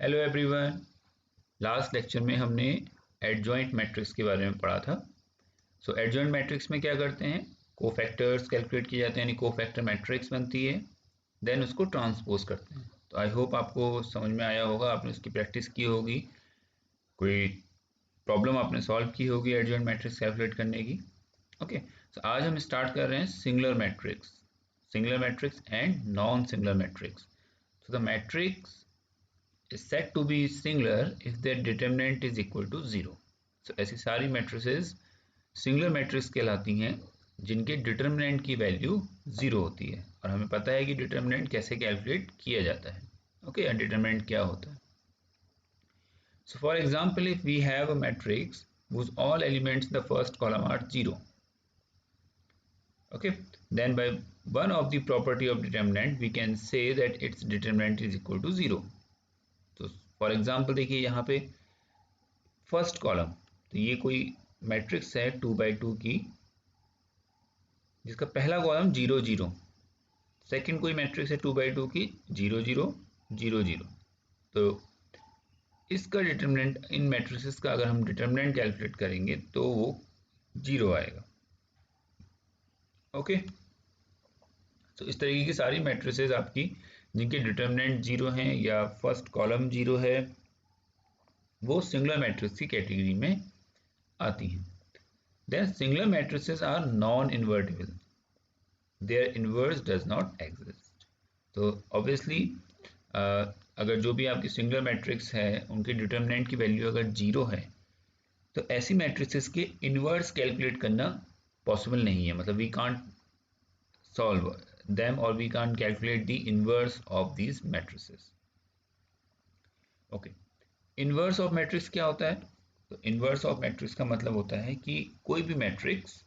Hello everyone. Last lecture में हमने adjoint matrix के बारे में पढ़ा था। सो एडजॉइंट मैट्रिक्स में क्या करते हैं, कोफैक्टर्स कैलकुलेट किए जाते हैं, यानी कोफैक्टर मैट्रिक्स बनती है, देन उसको ट्रांसपोज करते हैं। तो आई होप आपको समझ में आया होगा, आपने उसकी प्रैक्टिस की होगी, कोई प्रॉब्लम आपने सॉल्व की होगी एडजॉइंट मैट्रिक्स कैलकुलेट करने की। ओके, सो आज हम स्टार्ट कर रहे हैं singular matrix and non singular matrix. So the matrix is said to be singular if their determinant is equal to 0. So ऐसी सारी मैट्रिसेस सिंगुलर मैट्रिक्स कहलाती हैं जिनके डिटर्मिनेंट की वैल्यू 0 होती है, और हमें पता है कि डिटर्मिनेंट कैसे कैलकुलेट किया जाता है। ओके, डिटर्मिनेंट क्या होता है। So for example, if we have a matrix whose all elements in the first column are 0, okay, then by one of the property of determinant we can say that its determinant is equal to 0. तो for example देखिए यहाँ पे first column, तो ये कोई matrix है 2x2 की, जिसका पहला कॉलम 0 0। सेकंड कोई मैट्रिक्स है 2x2 की 0 0 0 0। तो इसका डिटर्मिनेंट, इन मैट्रिसेस का अगर हम डिटर्मिनेंट कैलकुलेट करेंगे तो वो 0 आएगा। ओके, तो इस तरीके की सारी मैट्रिसेस आपकी जिनके डिटर्मिनेंट 0 हैं या फर्स्ट कॉलम 0 है, वो सिंगुलर मैट्रिक्स की कैटेगरी में आती हैं। Then singular matrices are non-invertible. Their inverse does not exist. तो obviously अगर जो भी आपकी सिंगुलर मैट्रिक्स है उनके डिटर्मिनेंट की वैल्यू अगर 0 है, तो ऐसी मैट्रिसेस के इन्वर्स कैलकुलेट करना पॉसिबल नहीं है। मतलब वी कांट सॉल्व देम और we can't calculate the inverse of these matrices. Okay, inverse of matrix क्या होता है? तो इन्वर्स ऑफ मैट्रिक्स का मतलब होता है कि कोई भी मैट्रिक्स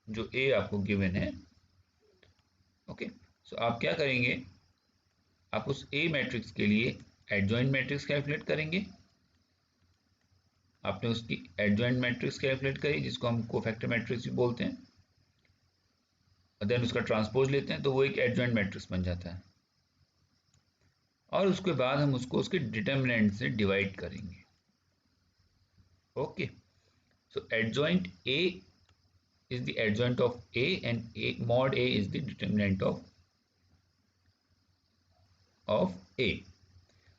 जो ए आपको गिवन है, ओके, सो आप क्या करेंगे, आप उस ए मैट्रिक्स के लिए एडजॉइंट मैट्रिक्स कैलकुलेट करेंगे। आपने उसकी एडजॉइंट मैट्रिक्स कैलकुलेट करी जिसको हम कोफैक्टर मैट्रिक्स भी बोलते हैं, और देन उसका ट्रांसपोज लेते हैं तो वो एक एडजॉइंट मैट्रिक्स बन जाता है, और उसके बाद हम उसको उसके डिटर्मिनेंट से डिवाइड करेंगे। Okay, so adjoint A is the adjoint of A and mod A is the determinant of A.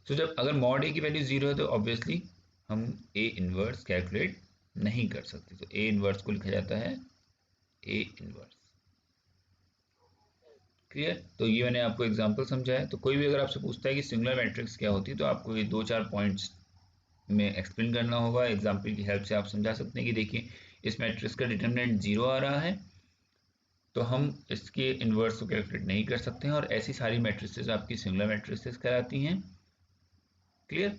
So जब अगर mod A की वैल्यू 0 है तो ऑब्वियसली हम A इनवर्स कैलकुलेट नहीं कर सकते, तो A इनवर्स को लिखा जाता है A इनवर्स। क्लियर? तो ये मैंने आपको एग्जांपल समझाया। तो कोई भी अगर आपसे पूछता है कि सिंगुलर मैट्रिक्स क्या होती है, तो आपको ये 2-4 पॉइंट्स में एक्सप्लेन करना होगा। एग्जाम्पल की हेल्प से आप समझा सकते हैं कि देखिए इस मैट्रिक्स का डिटर्मिनेंट 0 आ रहा है, तो हम इसके इन्वर्स को कैलकुलेट नहीं कर सकते हैं, और ऐसी सारी मैट्रिसेस आपकी सिंगुलर मैट्रिसेस कहलाती हैं। क्लियर?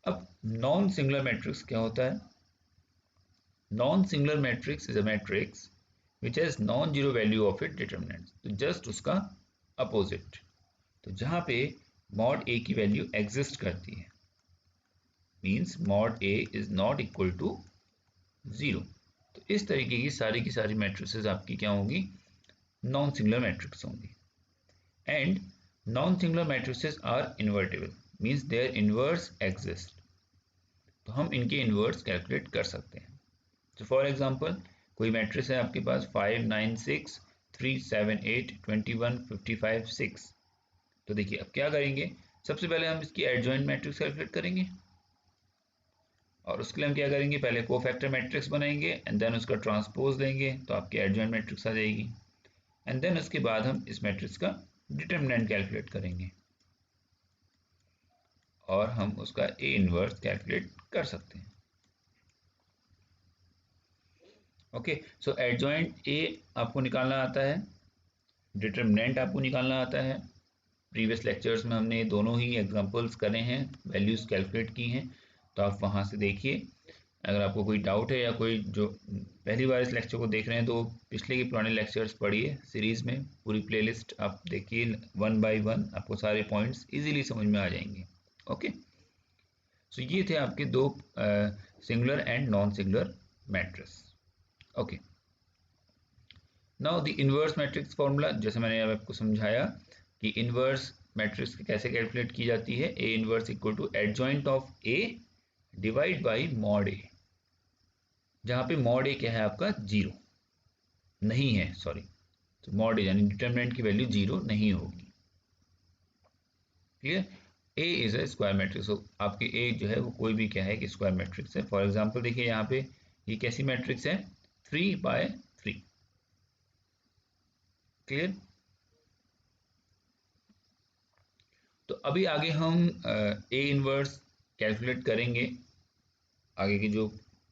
अब नॉन सिंगुलर मैट्रिक्स क्या होता है? Non singular matrix is a matrix which has non zero value of it determinant. तो जस्ट उसका अपोजिट, तो जहां पे मॉड ए की वैल्यू एग्जिस्ट करती है, means mod A is not equal to 0। तो इस तरीके की सारी मैट्रिसेस आपकी क्या होंगी? नॉन सिंगुलर मैट्रिक्स होंगी। And non singular matrices are invertible, means their inverse exist. तो हम इनके इन्वर्स कैलकुलेट कर सकते हैं। तो फॉर एग्जांपल कोई मैट्रिक्स है आपके पास 5 9 6 3 7 8 21 55 6। तो देखिए अब क्या करेंगे, सबसे पहले हम इसकी एडजॉइंट मैट्रिक्स कैलकुलेट करेंगे, और उसके लिए हम क्या करेंगे, पहले कोफैक्टर मैट्रिक्स बनाएंगे एंड देन उसका ट्रांसपोज देंगे तो आपकी एडजॉइंट मैट्रिक्स आ जाएगी। एंड देन उसके बाद हम इस मैट्रिक्स का डिटर्मिनेंट कैलकुलेट करेंगे, और हम उसका ए इनवर्स कैलकुलेट कर सकते हैं। ओके, सो एडजॉइंट ए आपको निकालना आता है, डिटर्मिनेंट आपको निकालना आता है। प्रीवियस लेक्चर्स में हमने दोनों ही एग्जांपल्स करे हैं, वैल्यूज़ कैलकुलेट की हैं, तो आप वहाँ से देखिए। अगर आपको कोई डाउट है या कोई जो पहली बार इस लेक्चर को देख रहे हैं, तो पिछले के पुराने लेक्चर्स पढ़िए सीरीज़ में, पूरी प्लेलिस्ट आप देखिए 1 बाय 1, आपको सारे पॉइंट्स इजीली समझ में आ जाएंगे। ओके, सो ये थे आपके दो singular and non singular matrix. Okay, now the inverse matrix formula, जैसे मैंने आपको समझाया कि इन्वर्स मैट्रिक्स कैसे कैलकुलेट की जाती है, A inverse equal to adjoint of A divide by mod A, जहां पे मॉड ए क्या है आपका 0 नहीं है, सॉरी, तो मॉड ए यानी डिटरमिनेंट की वैल्यू 0 नहीं होगी। Clear? A is a square matrix, आपकी ए जो है वो कोई भी क्या है कि स्क्वायर मैट्रिक्स है। फॉर एग्जांपल देखिए यहाँ पे ये कैसी मैट्रिक्स है, 3/3। क्लियर? तो अभी आगे हम ए इनवर्स कैलकुलेट करेंगे, आगे की जो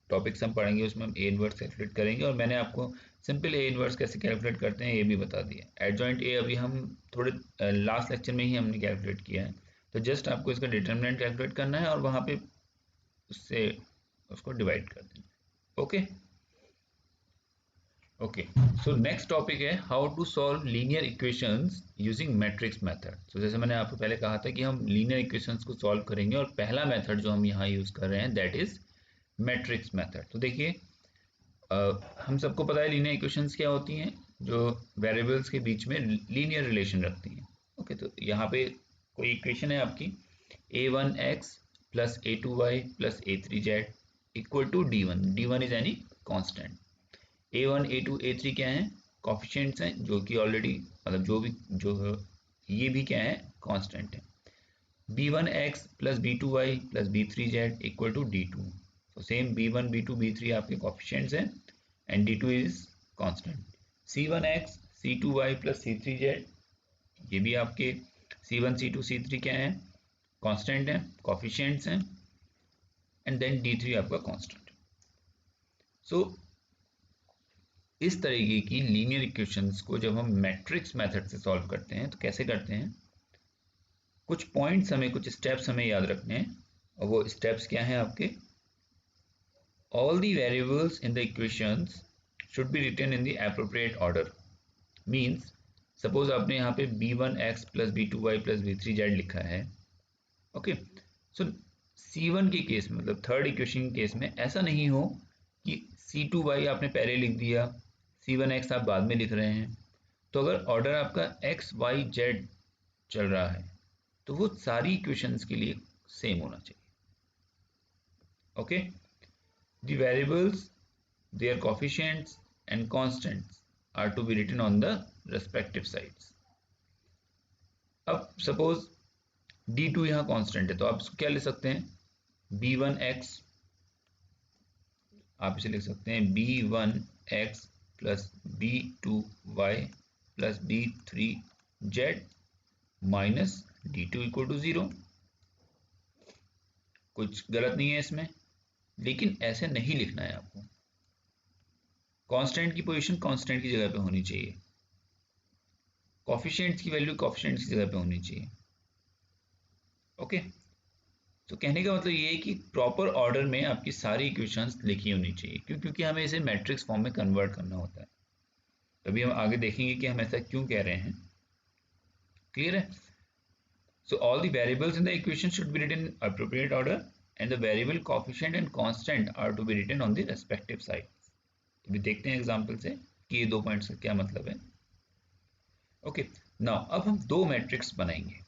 टॉपिक्स हम पढ़ेंगे उसमें हम ए इनवर्स कैलकुलेट करेंगे, और मैंने आपको सिंपल ए इनवर्स कैसे कैलकुलेट करते हैं ये भी बता दिया। एडजॉइंट ए अभी हम थोड़े लास्ट लेक्चर में ही हमने कैलकुलेट किया है, तो जस्ट आपको इसका डिटरमिनेंट कैलकुलेट करना है और वहाँ पे उससे उसको डिवाइड कर देना। Okay okay, so next topic है how to solve linear equations using matrix method. तो जैसे मैंने आपको पहले कहा था कि हम लीनियर इक्वेशंस को सॉल्व करेंगे, और पहला मेथड जो हम यहाँ यूज़ कर रहे हैं दैट इज मैट्रिक्स मेथड। तो देखिए हम सबको पता है लीनियर इक्वेशंस क्या होती हैं, जो वेरिएबल्स के बीच में लीनियर रिलेशन रखती हैं। ओके, तो यहाँ पे कोई इक्वेशन है आपकी a1x plus a2y plus a3z equal to d1। d1 is any constant. a1 a2 a3 क्या है, कॉफिशिएंट्स हैं, जो कि ऑलरेडी मतलब जो ये भी क्या है, कांस्टेंट है। b1x plus b2y plus b3z equal to d2। तो सेम b1 b2 b3 आपके कॉफिशिएंट्स हैं and d2 is constant. c1x c2y plus c3z, ये भी आपके c1 c2 c3 क्या है, कांस्टेंट है, कॉफिशिएंट्स हैं, एंड देन d3 आपका कांस्टेंट। सो इस तरीके की लीनियर इक्वेशंस को जब हम मैट्रिक्स मेथड से सॉल्व करते हैं तो कैसे करते हैं, कुछ पॉइंट्स हमें, कुछ स्टेप्स हमें याद रखने हैं, और वो स्टेप्स क्या हैं आपके, all the variables in the equations should be written in the appropriate order। means suppose आपने यहाँ पे b1x plus b2y plus b3z लिखा है, ओके, सो c1 के केस में, मतलब थर्ड इक्वेशन के केस में ऐसा नहीं हो कि c2y आपने पहले लिख दिया, c1x आप बाद में लिख रहे हैं। तो अगर ऑर्डर आपका x y z चल रहा है तो वो सारी इक्वेशंस के लिए सेम होना चाहिए। Okay, the variables, their coefficients and constants are to be written on the respective sides। अब सपोज d2 यहाँ कांस्टेंट है, तो आप इसको क्या लिख सकते हैं, b1x, आप इसे लिख सकते हैं b1x plus b2y plus b3z minus d2 equal to 0। कुछ गलत नहीं है इसमें, लेकिन ऐसे नहीं लिखना है आपको। कांस्टेंट की पोजीशन कांस्टेंट की जगह पे होनी चाहिए, कॉफिशिएंट्स की वैल्यू कॉफिशिएंट्स की जगह पे होनी चाहिए। ओके, तो कहने का मतलब ये है कि प्रॉपर ऑर्डर में आपकी सारी इक्वेशंस लिखी होनी चाहिए, क्योंकि हमें इसे मैट्रिक्स फॉर्म में कन्वर्ट करना होता है। तभी हम आगे देखेंगे कि हम ऐसा क्यों कह रहे हैं। क्लियर है? So all the variables in the equation should be written in appropriate order and the variable coefficient and constant are to be written on the respective side. अभी देखते हैं एग्जांपल से कि ये दो पॉइंट्स का क्या मतलब है। ओके, नाउ अब हम दो मैट्रिक्स बनाएंगे।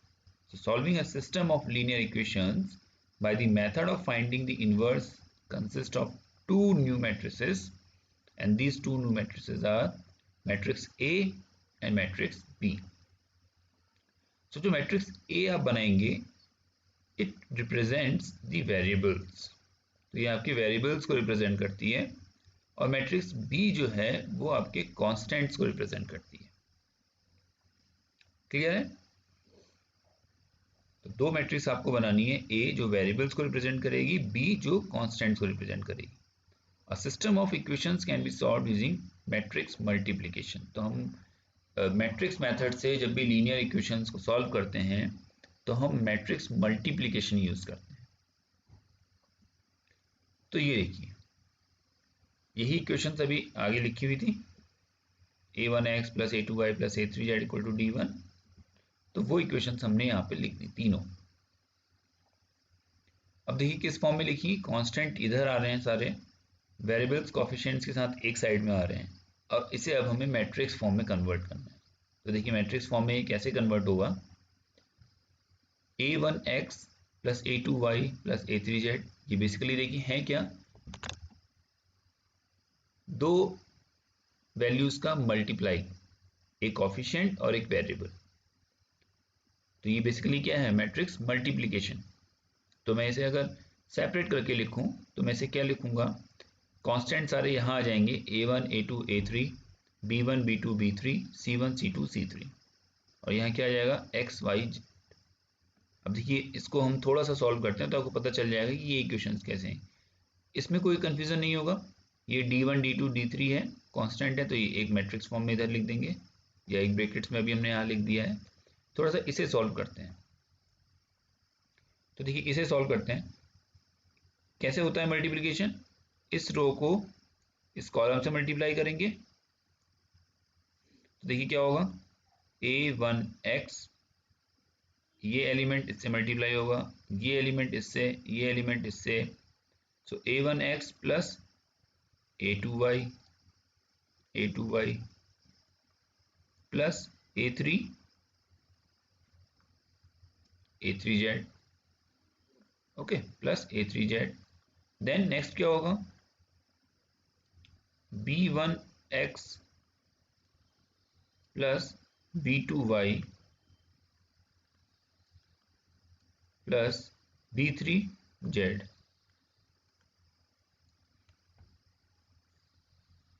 So solving a system of linear equations by the method of finding the inverse consists of two new matrices, and these two new matrices are matrix A and matrix B। So जो matrix A आप बनाएंगे it represents the variables, तो ये आपके variables को represent करती है, और matrix B जो है वो आपके constants को represent करती है। क्लियर है? तो दो मैट्रिक्स आपको बनानी है, ए जो वेरिएबल्स को रिप्रेजेंट करेगी, बी जो कांस्टेंट्स को रिप्रेजेंट करेगी। A system of equations can be solved using matrix multiplication. तो हम मैट्रिक्स मेथड से जब भी लीनियर इक्वेशंस को सॉल्व करते हैं तो हम मैट्रिक्स मल्टीप्लिकेशन यूज करते हैं। तो ये देखिए, यही इक्वेशंस अभी आगे लिखी हुई थी, a1x plus a2y plus a3z equal to d1। तो वो इक्वेशंस हमने यहाँ पे लिख दी तीनों। अब देखिए किस फॉर्म में लिखी, कांस्टेंट इधर आ रहे हैं सारे, वेरिएबल्स कोएफिशिएंट्स के साथ एक साइड में आ रहे हैं, और इसे अब हमें मैट्रिक्स फॉर्म में कन्वर्ट करना है। तो देखिए मैट्रिक्स फॉर्म में ये कैसे कन्वर्ट होगा, a1x plus a2y plus a3z, ये बेसिकली देखिए है क्या, दो वैल्यूज का मल्टीप्लाई, एक कोफिशिएंट और एक वेरिएबल। तो ये बेसिकली क्या है, मैट्रिक्स मल्टीप्लिकेशन। तो मैं इसे अगर सेपरेट करके लिखूं तो मैं इसे क्या लिखूंगा, कांस्टेंट सारे यहाँ आ जाएंगे, a1 a2 a3 b1 b2 b3 c1 c2 c3, और यहाँ क्या आ जाएगा x y। अब देखिए इसको हम थोड़ा सा सॉल्व करते हैं तो आपको पता चल जाएगा कि ये इक्वेशंस कैसे हैं, इसमें कोई कंफ्यूजन नहीं होगा। ये d1 d2 d3 है, कांस्टेंट है, तो ये एक मैट्रिक्स फॉर्म में इधर लिख देंगे, या एक ब्रैकेट्स में अभी हमने यहाँ लिख दिया है। थोड़ा सा इसे सॉल्व करते हैं, तो देखिए इसे सॉल्व करते हैं, कैसे होता है मल्टीप्लिकेशन। इस रो को इस कॉलम से मल्टीप्लाई करेंगे, तो देखिए क्या होगा, a1x, ये एलिमेंट इससे मल्टीप्लाई होगा, ये एलिमेंट इससे, ये एलिमेंट इससे, so a1x plus a2y plus a3z, okay, plus a3z। Then next क्या होगा, b1x plus b2y plus b3z।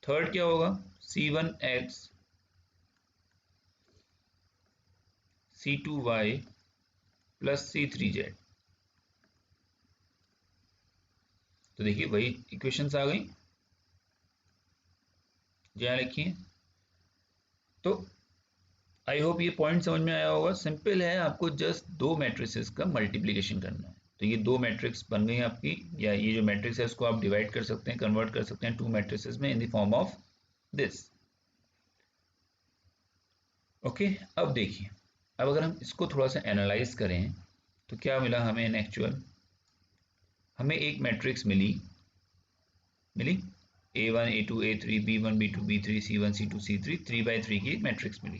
Third क्या होगा, c1x c2y प्लस c3z। तो देखिए वही इक्वेशंस आ गई जहाँ लिखिए। तो आई होप ये पॉइंट समझ में आया होगा, सिंपल है, आपको जस्ट दो मैट्रिसेस का मल्टीप्लिकेशन करना है। तो ये दो मैट्रिक्स बन गई आपकी, या ये जो मैट्रिक्स है इसको आप डिवाइड कर सकते हैं, कन्वर्ट कर सकते हैं टू मैट्रिसेस में in the form of this. Okay, अब देखिए, अब अगर हम इसको थोड़ा सा एनालाइज करें तो क्या मिला हमें इन एक्चुअल, हमें एक मैट्रिक्स मिली a1 a2 a3 b1 b2 b3 c1 c2 c3 3x3 की एक मैट्रिक्स मिली।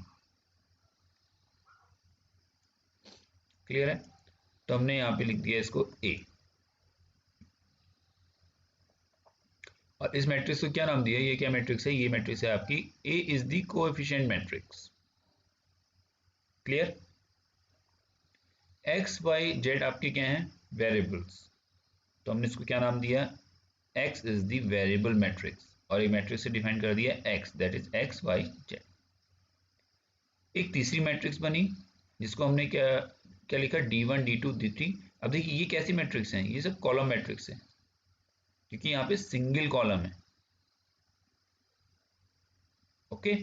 क्लियर है, तो हमने यहाँ पे लिख दिया इसको A, और इस मैट्रिक्स को क्या नाम दिया, ये क्या मैट्रिक्स है, ये मैट्रिक्स है आपकी A is the coefficient matrix. Clear, x y z आपके क्या हैं, वेरिएबल्स, तो हमने इसको क्या नाम दिया, x is the variable matrix, और एक मैट्रिक्स से डिफाइन कर दिया x, that is x y z। एक तीसरी मैट्रिक्स बनी जिसको हमने क्या क्या लिखा, d1 d2 d3। अब देखिए ये कैसी मैट्रिक्स हैं, ये सब कॉलम मैट्रिक्स है, क्योंकि यहाँ पे सिंगल कॉलम है। ओके,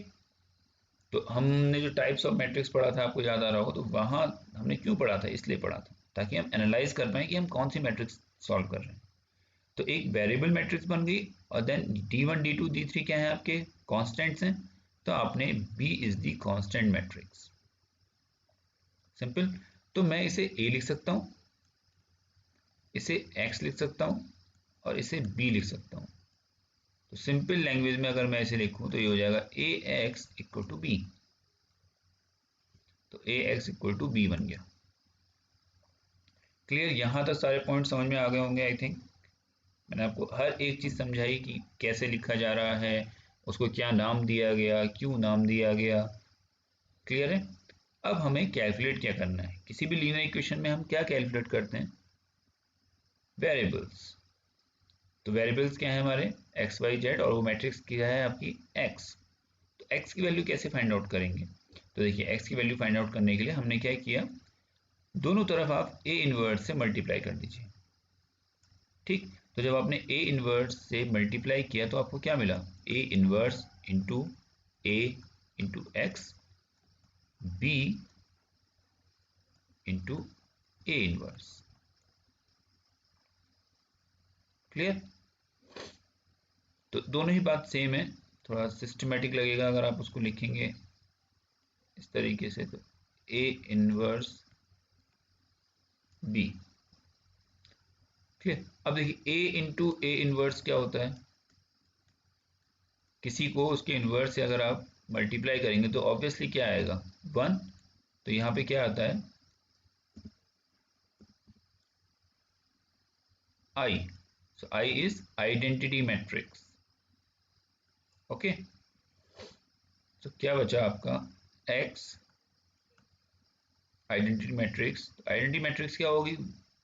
तो हमने जो टाइप्स ऑफ मैट्रिक्स पढ़ा था आपको याद आ रहा होगा, तो वहाँ हमने क्यों पढ़ा था, इसलिए पढ़ा था ताकि हम एनालाइज कर पाएँ कि हम कौन सी मैट्रिक्स सॉल्व कर रहे हैं। तो एक वेरिएबल मैट्रिक्स बन गई, और देन d1 d2 d3 क्या है आपके, कांस्टेंट्स हैं, तो आपने B is the constant matrix. Simple, तो मैं इसे A लिख सकता हूँ, इसे X लिख सकता हूँ, और इसे B लिख सकता हूँ। तो सिंपल लैंग्वेज में अगर मैं इसे लिखूँ तो ये हो जाएगा AX इक्वल टू B, तो AX इक्वल टू B बन गया। क्लियर, यहाँ तक सारे पॉइंट समझ में आ गए होंगे आई थिंक। मैंने आपको हर एक चीज़ समझाई कि कैसे लिखा जा रहा है, उसको क्या नाम दिया गया, क्यों नाम दिया गया। क्लियर है, अब हमें कैलकुलेट क्या करना है, किसी भी लीनियर इक्वेशन में हम क्या कैलकुलेट करते हैं, वेरिएबल्स। तो वेरिएबल्स क्या है हमारे, एक्स वाई जेड, और वो मैट्रिक्स क्या है आपकी एक्स। तो एक्स की वैल्यू कैसे फाइंड आउट करेंगे, तो देखिए एक्स की वैल्यू फाइंड आउट करने के लिए हमने क्या किया, दोनों तरफ आप ए इनवर्स से मल्टीप्लाई कर दीजिए। ठीक, तो जब आपने ए इनवर्स से मल्टीप्लाई किया तो आपको क्या मिला, A inverse into A into X, B into A inverse. Clear, तो दोनों ही बात सेम है, थोड़ा सिस्टमेटिक लगेगा अगर आप उसको लिखेंगे इस तरीके से, तो ए इनवर्स बी। क्लियर, अब देखिए ए इंटू ए इनवर्स क्या होता है, किसी को उसके इनवर्स से अगर आप मल्टीप्लाई करेंगे तो ऑब्वियसली क्या आएगा, 1। तो यहाँ पे क्या आता है, I. So I is identity matrix. Okay, तो क्या बचा आपका X identity matrix. Identity matrix क्या होगी,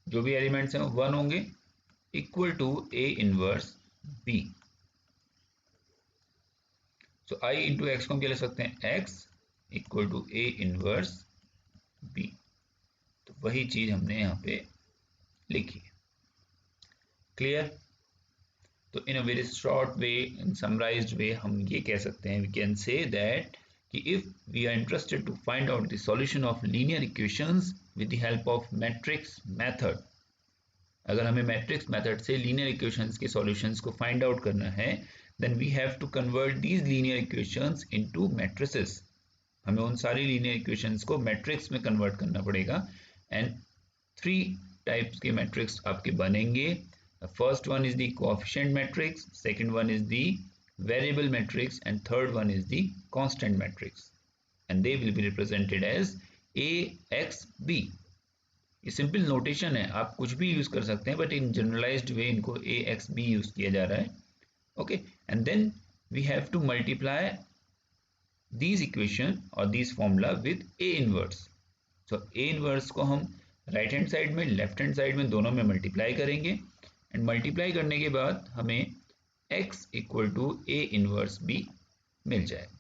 जो भी एलिमेंट्स हैं वन होंगे, equal to A inverse B। So I into X को हम क्या ले सकते हैं, X equal to A inverse B। तो वही चीज हमने यहाँ पे लिखी है। क्लियर। तो in a very short way, in summarised way, हम ये कह सकते हैं, वी कैन से दैट कि if we are interested to find out the solution of linear equations with the help of matrix method, अगर हमें matrix method से linear equations के सॉल्यूशंस को फाइंड आउट करना है, then we have to convert these linear equations into matrices. हमें उन सारी लीनियर इक्वेशंस को मैट्रिक्स में कन्वर्ट करना पड़ेगा, एंड थ्री टाइप्स के मैट्रिक्स आपके बनेंगे। The first one is the coefficient matrix, second one is the variable matrix, and third one is the constant matrix, and they will be represented as A X B। ये simple notation है, आप कुछ भी use कर सकते हैं, but in generalised वे इनको A X B use किया जा रहा है। Okay, and then we have to multiply these equation और these formula with A inverse। so A inverse को हम राइट हैंड साइड में, लेफ्ट हैंड साइड में, दोनों में मल्टीप्लाई करेंगे, एंड मल्टीप्लाई करने के बाद हमें x equal to A inverse B मिल जाएगा।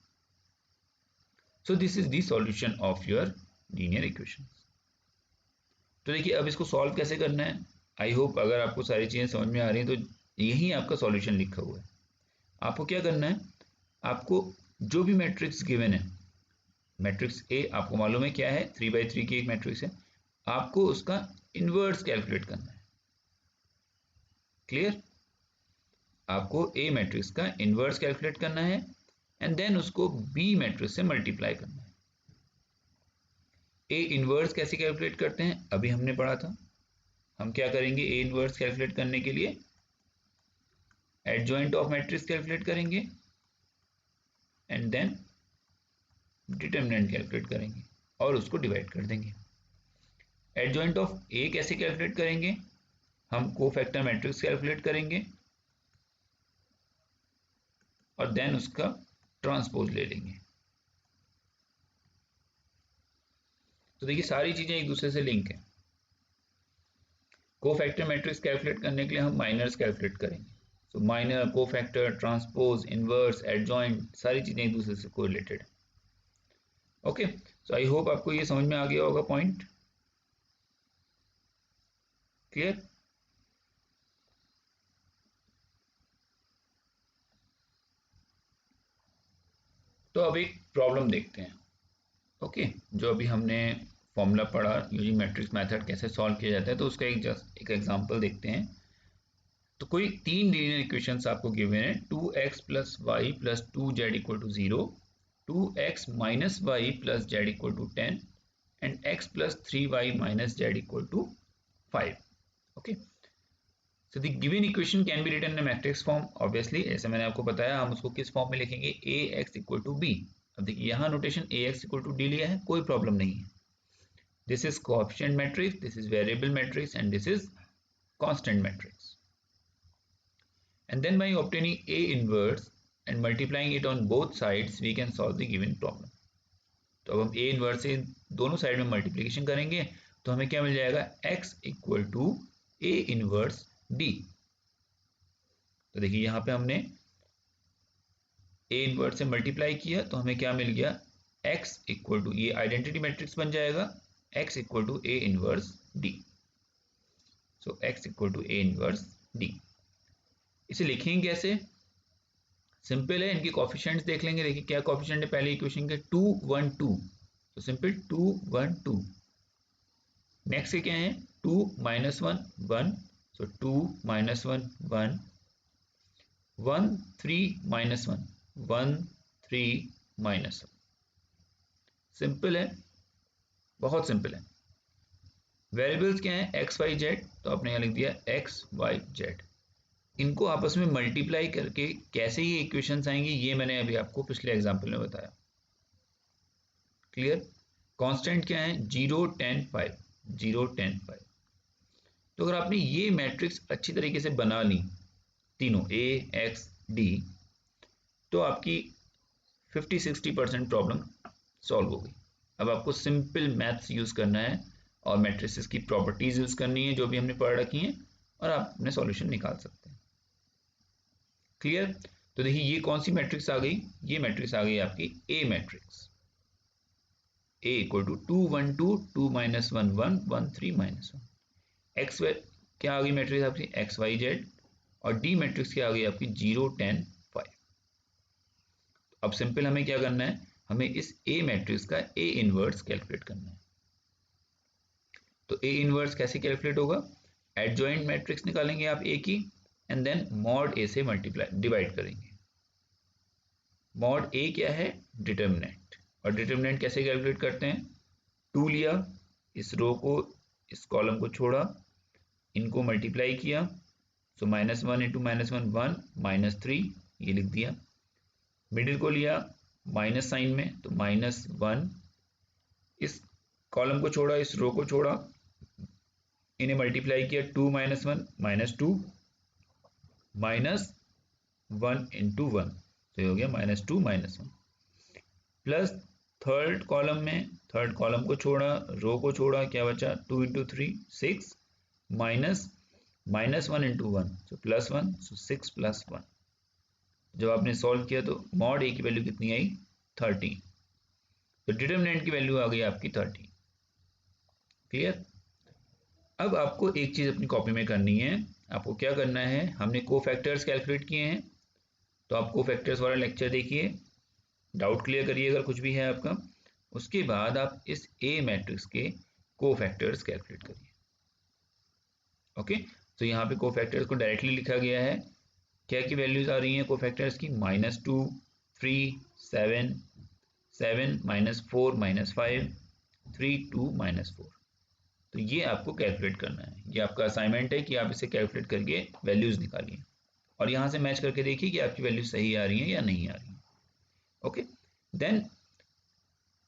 So this is the solution of your linear equation. तो देखिए अब इसको सॉल्व कैसे करना है। आई होप अगर आपको सारी चीज़ें समझ में आ रही हैं तो यही आपका सॉल्यूशन लिखा हुआ है। आपको क्या करना है, आपको जो भी मैट्रिक्स गिवन है, मैट्रिक्स ए आपको मालूम है क्या है, 3x3 की एक मैट्रिक्स है, आपको उसका इनवर्स कैलकुलेट करना है। क्लियर। आपको ए मैट्रिक्स का इनवर्स कैलकुलेट करना है, एंड देन उसको बी मैट्रिक्स से मल्टीप्लाई करना है। ए इनवर्स कैसे कैलकुलेट करते हैं, अभी हमने पढ़ा था। हम क्या करेंगे, ए इनवर्स कैलकुलेट करने के लिए एडजॉइंट ऑफ मैट्रिक्स कैलकुलेट करेंगे, एंड देन डिटर्मिनेंट कैलकुलेट करेंगे और उसको डिवाइड कर देंगे। एडजॉइंट ऑफ ए कैसे कैलकुलेट करेंगे, हम कोफैक्टर मैट्रिक्स कैलकुलेट करेंगे और देन उसका ट्रांसपोज ले लेंगे। तो देखिए सारी चीजें एक दूसरे से लिंक है। कोफैक्टर मैट्रिक्स कैलकुलेट करने के लिए हम माइनर्स कैलकुलेट करेंगे। सो minor, cofactor, transpose, inverse, adjoint, सारी चीजें एक दूसरे से कोरिलेटेड है। ओके, सो आई होप आपको ये समझ में आ गया होगा पॉइंट। क्लियर। तो अब एक प्रॉब्लम देखते हैं। ओके, जो अभी हमने फॉर्मूला पढ़ा यूजिंग मैट्रिक्स मेथड कैसे सॉल्व किया जाता है, तो उसका एक एग्जांपल देखते हैं। तो कोई तीन लीनियर इक्वेशंस आपको गिवन है, 2x plus y plus 2z equal to 0, 2x minus y plus z equal to 10, and x plus 3y minus z equal to 5। Okay, so the given equation can be written in matrix form. Obviously जैसे मैंने आपको बताया, हम उसको किस form में लिखेंगे, ax equal to b। अब देखिए यहाँ notation ax equal to d लिया है, कोई प्रॉब्लम नहीं है। This is coefficient matrix, this is variable matrix, and this is constant matrix. And then by obtaining A inverse and multiplying it on both sides, we can solve the given problem. तो अब हम A inverse से दोनों side में multiplication करेंगे, तो हमें क्या मिल जाएगा, x equal to A inverse D। तो देखिए यहाँ पे हमने A इनवर्स से मल्टीप्लाई किया, तो हमें क्या मिल गया, x इक्वल टू, ये आइडेंटिटी मैट्रिक्स बन जाएगा, x equal to A inverse D। So x equal to A inverse D। इसे लिखेंगे कैसे, सिंपल है, इनके कोफिशिएंट्स देख लेंगे। देखिए क्या कोफिशिएंट है पहले इक्वेशन के, 2 1 2, तो सिंपल 2 1 2। नेक्स्ट के क्या है, 2 माइनस 1 1, सो 2 माइनस 1 1, 1 3 माइनस 1 1 3 माइनस 1। सिंपल है, बहुत सिंपल है। वेरिएबल्स क्या है, एक्स वाई जेड, तो आपने यहाँ लिख दिया एक्स वाई जेड। इनको आपस में मल्टीप्लाई करके कैसे ये इक्वेशंस आएंगी, ये मैंने अभी आपको पिछले एग्जांपल में बताया। क्लियर। कांस्टेंट क्या है, 0 10 5, 0 10 5। तो अगर आपने ये मैट्रिक्स अच्छी तरीके से बना ली तीनों A, X, D, तो आपकी 50-60% प्रॉब्लम सॉल्व हो गई। अब आपको सिंपल मैथ्स यूज़ करना है और मैट्रिसेस की प्रॉपर्टीज़ यूज़ करनी है जो भी हमने पढ़ रखी हैं, और आप अपने सॉल्यूशन निकाल सकते हैं। क्लियर? तो देखिए ये कौन सी मैट्रिक्स आ गई, ये मैट्रिक्स आ गई आपकी A matrix. A equal to 2 1 2 2 -1 1 1 3 -1। X क्या आ गई मैट्रिक्स आपकी एक्स वाई जेड, और डी मैट्रिक्स क्या आ गई आपकी 0 10 5। अब सिंपल हमें क्या करना है, हमें इस ए मैट्रिक्स का ए इनवर्स कैलकुलेट करना है। तो ए इनवर्स कैसे कैलकुलेट होगा, एडजॉइंट मैट्रिक्स निकालेंगे आप ए की, एंड देन मॉड ए से मल्टीप्लाई डिवाइड करेंगे। मॉड ए क्या है, डिटर्मिनेंट, और डिटर्मिनेंट कैसे कैलकुलेट करते हैं, 2 लिया, इस रो को इस कॉलम को छोड़ा, इनको मल्टीप्लाई किया, सो -1 × -1 1 -3 ये लिख दिया, मिडिल को लिया माइनस साइन में तो -1, इस कॉलम को छोड़ा, इस रो को छोड़ा, इन्हें मल्टीप्लाई किया, 2 - 1 -2 -1 × 1, तो ये हो गया -2 -1, प्लस थर्ड कॉलम में, थर्ड कॉलम को छोड़ा, रो को छोड़ा, क्या बचा, 2 × 3 6 माइनस -1 × 1 तो +1, सो 6 + 1। जब आपने सॉल्व किया तो मॉड ए की वैल्यू कितनी आई, 30, तो डिटर्मिनेंट की वैल्यू आ गई आपकी 30। क्लियर? अब आपको एक चीज़ अपनी कॉपी में करनी है, आपको क्या करना है, हमने कोफैक्टर्स कैलकुलेट किए हैं, तो आप कोफैक्टर्स वाला लेक्चर देखिए, डाउट क्लियर करिए अगर कुछ भी है आपका, उसके बाद आप इस ए मैट्रिक्स के कोफैक्टर्स कैलकुलेट करिए। ओके, तो यहाँ पे कोफैक्टर्स को डायरेक्टली लिखा गया है, क्या की वैल्यूज आ रही हैं कोफैक्टर्स की, -2 3 7 7 -4 -5 3 2 -4। तो ये आपको कैलकुलेट करना है, ये आपका असाइनमेंट है कि आप इसे कैलकुलेट करके वैल्यूज निकालिए और यहाँ से मैच करके देखिए कि आपकी वैल्यू सही आ रही है या नहीं आ रही है। ओके, देन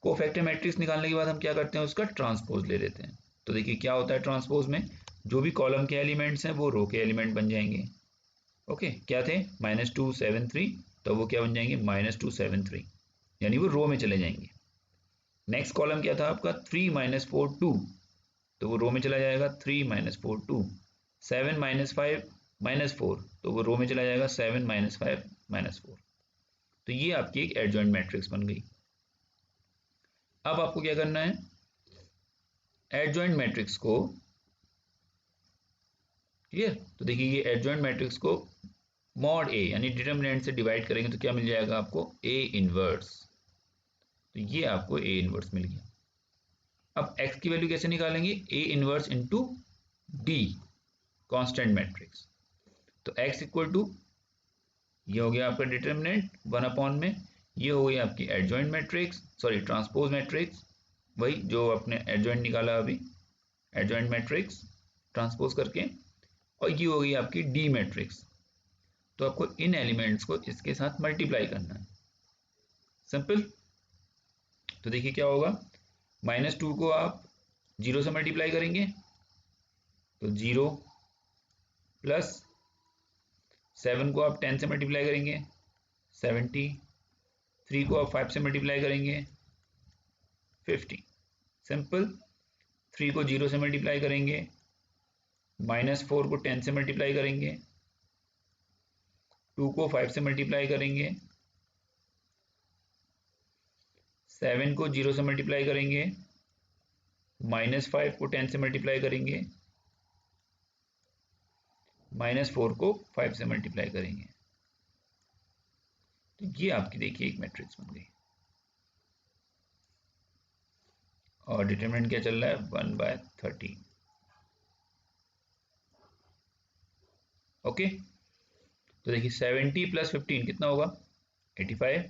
कोफैक्टर मैट्रिक्स निकालने के बाद हम क्या करते हैं, उसका ट्रांसपोज ले लेते हैं। तो देखिए क्या होता है ट्रांसपोज में, जो भी कॉलम के एलिमेंट्स हैं वो रो के एलिमेंट बन जाएंगे। ओके, क्या थे, -2 7 3, तो वो क्या बन जाएंगे, -2 7 3, यानी वो रो में चले जाएंगे। नेक्स्ट कॉलम क्या था आपका, 3 -4 2, तो वो रो में चला जाएगा, 3 -4 2। 7 -5 -4, तो वो रो में चला जाएगा, 7 -5 -4। तो ये आपकी एक एडजॉइंट मैट्रिक्स बन गई। अब आपको क्या करना है, एडजॉइंट मैट्रिक्स को, क्लियर, तो देखिए ये एडजॉइंट मैट्रिक्स को मॉड ए यानी डिटर्मिनेंट से डिवाइड करेंगे तो क्या मिल जाएगा आपको, ए इनवर्स। तो ये आपको ए इनवर्स मिल गया। अब x की वैल्यू कैसे निकालेंगे, ए inverse into D constant matrix. तो x इक्वल टू, ये हो गया आपका डिटर्मिनेंट 1 में, ये हो गई आपकी adjoint matrix, sorry transpose matrix, वही जो आपने एडजॉइंट निकाला अभी, एडजॉइंट मैट्रिक्स ट्रांसपोज करके, और ये हो गई आपकी डी मैट्रिक्स। तो आपको इन एलिमेंट्स को इसके साथ मल्टीप्लाई करना है, सिंपल। तो देखिए क्या होगा, -2 को आप 0 से मल्टीप्लाई करेंगे तो 0, प्लस 7 को आप 10 से मल्टीप्लाई करेंगे 70, 3 को आप 5 से मल्टीप्लाई करेंगे 50, सिंपल। 3 को 0 से मल्टीप्लाई करेंगे, -4 को 10 से मल्टीप्लाई करेंगे, 2 को 5 से मल्टीप्लाई करेंगे, 7 को 0 से मल्टीप्लाई करेंगे, -5 को 10 से मल्टीप्लाई करेंगे, -4 को 5 से मल्टीप्लाई करेंगे। तो ये आपकी देखिए एक मैट्रिक्स बन गई, और डिटरमिनेंट क्या चल रहा है, 1/13। ओके, तो देखिए 70 + 15 कितना होगा, 85,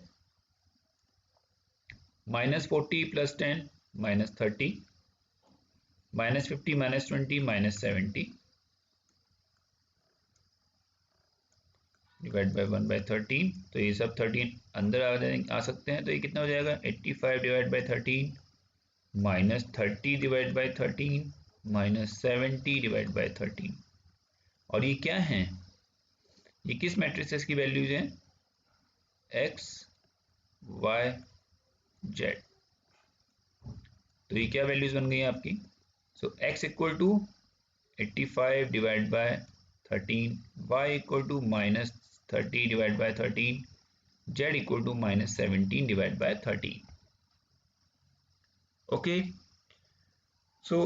-40 + 10 -30, -50 -20 -70 डिवाइड बाय 1/13। तो ये सब 13 अंदर आ सकते हैं, तो ये कितना हो जाएगा, 85 divide by 13 -30 divide by 13 -70 divide by 13। और ये क्या है, ये किस मैट्रिसेस की वैल्यूज हैं, x y z। तो ये क्या वैल्यूज बन गई आपकी, so x equal to 85 divide by 13, y equal to -30 divide by 13, z equal to -17 divide by 13। Okay, so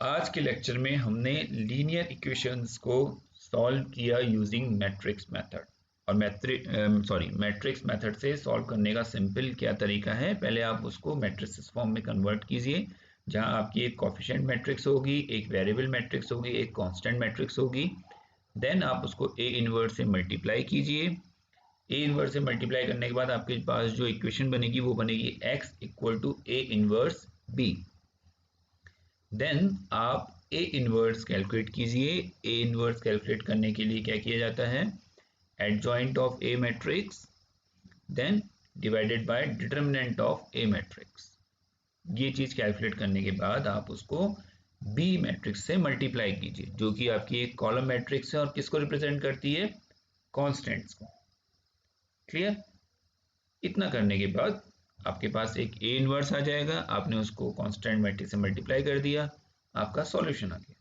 आज के लेक्चर में हमने लीनियर इक्वेशंस को सॉल्व किया यूजिंग मैट्रिक्स मेथड। और मैट्रिक्स मेथड से सॉल्व करने का सिंपल क्या तरीका है, पहले आप उसको मैट्रिक्स फॉर्म में कन्वर्ट कीजिए, जहां आपकी एक कोफिशिएंट मैट्रिक्स होगी, एक वेरिएबल मैट्रिक्स होगी, एक कांस्टेंट मैट्रिक्स होगी। देन आप उसको ए इनवर्स से मल्टीप्लाई कीजिए। ए इनवर्स से मल्टीप्लाई करने के बाद आपके पास जो इक्वेशन बनेगी वो बनेगी x equal to A inverse b। Then आप ए इनवर्स कैलकुलेट कीजिए। ए इनवर्स कैलकुलेट करने के लिए क्या किया जाता है, adjoint of A matrix then divided by determinant of A matrix. ये चीज कैलकुलेट करने के बाद आप उसको बी मैट्रिक्स से मल्टीप्लाई कीजिए, जो कि आपकी एक कॉलम मैट्रिक्स है और किसको रिप्रेजेंट करती है, कॉन्स्टेंट्स को। क्लियर, इतना करने के बाद आपके पास एक ए इनवर्स आ जाएगा, आपने उसको कांस्टेंट मैट्रिक्स से मल्टीप्लाई कर दिया, आपका सॉल्यूशन आ गया।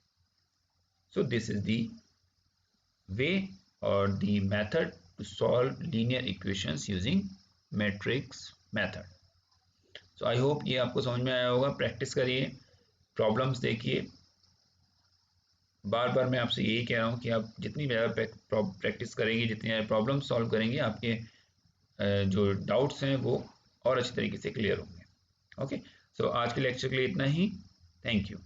So this is the way और the method to solve linear equations using matrix method. So I hope ये आपको समझ में आया होगा। प्रैक्टिस करिए, प्रॉब्लम्स देखिए। बार बार मैं आपसे यही कह रहा हूँ कि आप जितनी ज़्यादा प्रैक्टिस करेंगे, जितनी ज़्यादा प्रॉब्लम सॉल्व करेंगे, आपके जो डाउट्स हैं वो और अच्छी तरीके से क्लियर होंगे। ओके, सो आज के लेक्चर के लिए इतना ही। Thank you.